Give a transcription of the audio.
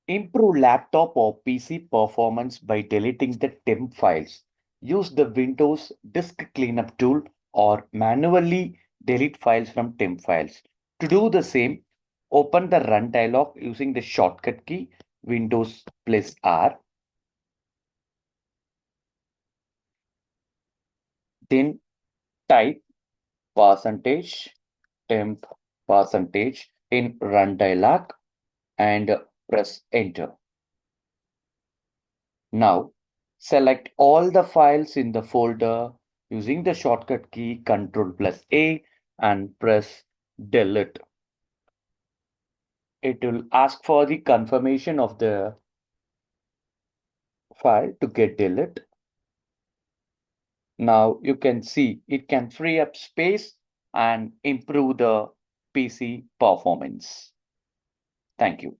Improve laptop or PC performance by deleting the temp files. Use the Windows Disk Cleanup tool or manually delete files from temp files. To do the same, open the Run dialog using the shortcut key Windows plus R. Then type percentage temp percentage in Run dialog and press enter. Now, select all the files in the folder using the shortcut key Ctrl plus A and press delete. It will ask for the confirmation of the file to get delete. Now you can see it can free up space and improve the PC performance. Thank you.